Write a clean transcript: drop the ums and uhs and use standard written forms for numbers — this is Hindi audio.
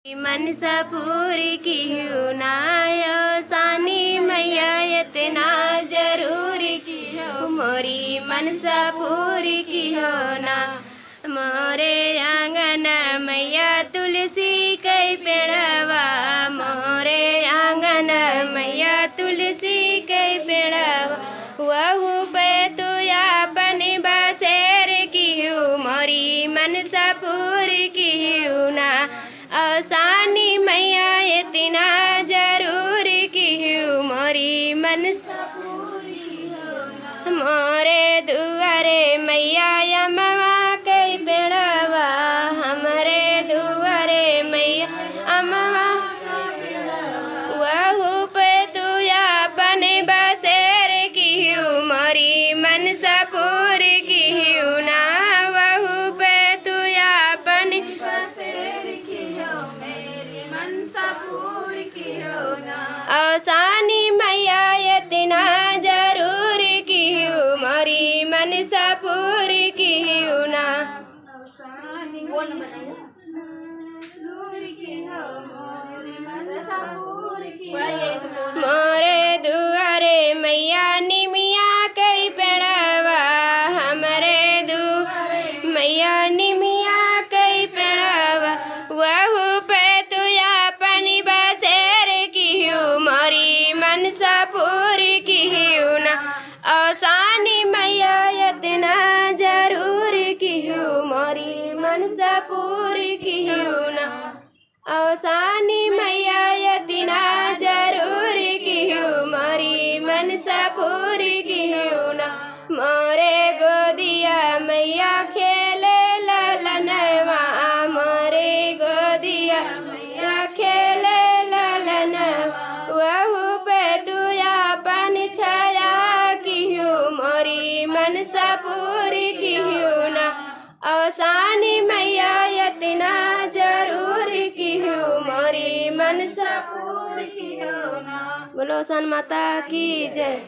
मनसा पूरी की हो ना सानी मैया इतना जरूरी की हो मोरी मनसा पूरी की हो ना। मोरे आंगन मैया तुलसी कई पेड़वा मोरे आंगन मैया तुलसी कई पेड़वा वहु पे तू अपनी बसेर की हो मोरी मनसा पूरी की हो ना। सानी मैया इतना जरूरी की हो मोरी मनसा पूरी हो। मोरे दुआरे मैया अमवा कई पेड़वा हमरे दुआरे मैया अमवा वहु पे तू अपने बसेर की हो मोरी मनसा पूरी की हो ना। वहु पे तू अपने बसेर की हो मेरी मनसा पूरी की हो ना। सानी मैया इतना जरूरी की हो मोरी मनसा पूरी की हो ना। मोरे दुआरे मैया निमिया कई पेड़वा हमरे दुआरे मैया निमिया कई पेड़वा वहु पे तू अपनी बसेर की हो मोरी मनसा पूरी की हो ना। सानी मैया इतना जरूरी की हो मोरी मनसा पूरी की हो ना। सानी मैया इतना जरूरी की हो मोरी मनसा पूरी की हो ना। मोरे गोदिया मैया खेले ललनवा मोरे गोदिया मैया खेले ललनवा वहु पे तू अपन छाया की हो मोरी मनसा पूरी की हो ना। सानी मैया इतना जरूरी की हो मोरी मनसा पूरी की हो ना। बोलो सन माता की जय।